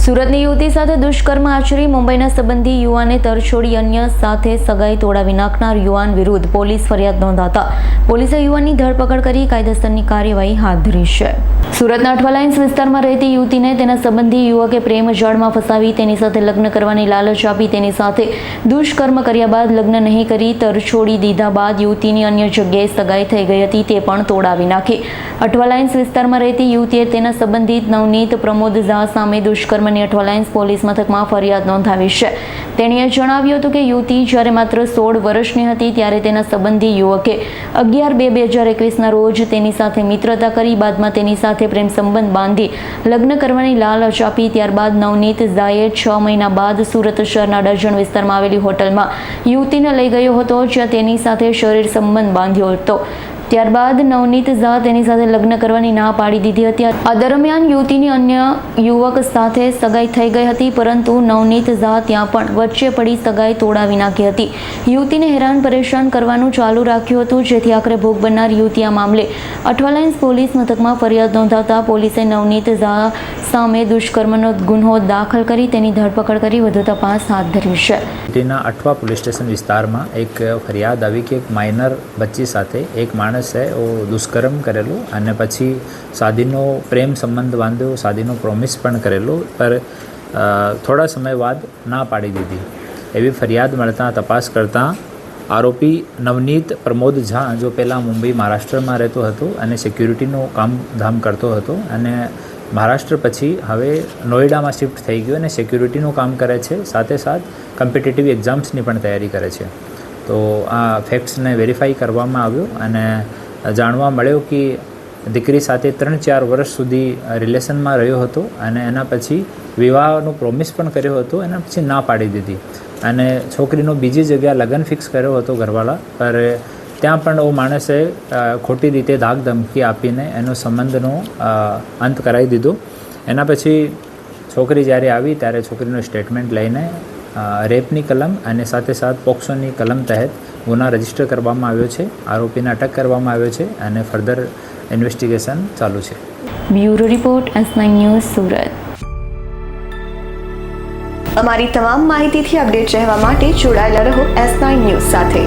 સુરતની યુવતી સાથે દુષ્કર્મ આચરી મુંબઈના સંબંધી યુવાને તરછોડી અન્ય સાથે સગાઈ તોડાવી નાખનાર યુવાન વિરુદ્ધ પોલીસ ફરિયાદ નોંધાતા પોલીસે યુવાનની ધરપકડ કરી કાયદેસરની કાર્યવાહી હાથ ધરી છે। સુરતના અઠવાલાઇન્સ વિસ્તારમાં રહેતી યુવતીને તેના સંબંધી યુવકે પ્રેમ જાળમાં ફસાવી તેની સાથે લગ્ન કરવાની લાલચ આપી તેની સાથે દુષ્કર્મ કર્યા બાદ લગ્ન નહીં કરી તરછોડી દીધા બાદ યુવતીની અન્ય જગ્યાએ સગાઈ થઈ ગઈ હતી તે પણ તોડાવી નાખી। અઠવાલાઇન્સ વિસ્તારમાં રહેતી યુવતીએ તેના સંબંધિત નવનીત પ્રમોદ ઝા સામે દુષ્કર્મની અઠવાલાઇન્સ પોલીસ મથકમાં ફરિયાદ નોંધાવી છે। તેણીએ જણાવ્યું હતું કે યુવતી જ્યારે માત્ર 16 વર્ષની હતી ત્યારે તેના સંબંધી યુવકે 11/2/2021ના રોજ તેની સાથે મિત્રતા કરી બાદમાં તેની સાથે પ્રેમ સંબંધ બાંધી લગ્ન કરવાની લાલચ આપી। ત્યારબાદ નવનીત ઝાએ 6 મહિના બાદ સુરત શહેરના ડઝણ વિસ્તારમાં આવેલી હોટલમાં યુવતીને લઈ ગયો હતો જ્યાં તેની સાથે શરીર સંબંધ બાંધ્યો હતો। ત્યારબાદ નવનીત ઝા તેની સાથે લગ્ન કરવાની ના પાડી દીધી હતી। આ દરમિયાન યુવતીની અન્ય યુવક સાથે સગાઈ થઈ ગઈ હતી પરંતુ નવનીત ઝા ત્યાં પણ વચ્ચે પડી સગાઈ તોડાવી નાખી હતી। યુવતીને હેરાન પરેશાન કરવાનું ચાલુ રાખ્યું હતું જેથી આખરે ભોગ બનનાર યુવતી આ મામલે અઠવાલાઇન્સ પોલીસ મથકમાં ફરિયાદ નોંધાવતા પોલીસે નવનીત ઝા સામે દુષ્કર્મનો ગુન્હો દાખલ કરી તેની ધરપકડ કરી વધુ તપાસ હાથ ધરી છે। તેના અઠવા પોલીસ સ્ટેશન વિસ્તારમાં એક ફરિયાદ આવી કે એક માઇનર બચ્ચી સાથે એક માણસે દુષ્કર્મ કરેલું અને પછી શાદીનો પ્રેમ સંબંધ બાંધ્યો, શાદીનો પ્રોમિસ પણ કરેલું, પર થોડા સમય બાદ ના પાડી દીધી એવી ફરિયાદ મળતા તપાસ કરતાં આરોપી નવનીત પ્રમોદ ઝા જો પહેલાં મુંબઈ મહારાષ્ટ્રમાં રહેતો હતો અને સિક્યુરિટીનું કામધામ કરતો હતો અને મહારાષ્ટ્ર પછી હવે નોઈડામાં શિફ્ટ થઈ ગયો અને સિક્યુરિટીનું કામ કરે છે, સાથે સાથ કોમ્પિટિટિવ એક્ઝામ્સની પણ તૈયારી કરે છે। તો આ ફેક્ટ્સને વેરીફાઈ કરવામાં આવ્યો અને જાણવા મળ્યો કે દીકરી સાથે 3-4 વર્ષ સુધી રિલેશનમાં રહ્યો હતો અને એના પછી વિવાહનો પ્રોમિસ પણ કર્યો હતો, એના પછી ના પાડી દીધી અને છોકરીનો બીજી જગ્યાએ લગ્ન ફિક્સ કર્યો હતો ઘરવાળા, પર ત્યાં પણ એ માણસે ખોટી રીતે ધાક ધમકી આપીને એનો સંબંધનો અંત કરાવી દીધો। એના પછી છોકરી જ્યારે આવી ત્યારે છોકરીનું સ્ટેટમેન્ટ લઈને રેપની કલમ અને સાથે સાથ પોક્સોની કલમ તહેત ગુના રજીસ્ટર કરવામાં આવ્યો છે। આરોપીને અટક કરવામાં આવ્યો છે અને ફર્ધર ઇન્વેસ્ટિગેશન ચાલુ છે। Bureau report S9 news Surat. અમારી તમામ માહિતીથી અપડેટ રહેવા માટે જોડાયેલા રહો S9 ન્યૂઝ સાથે।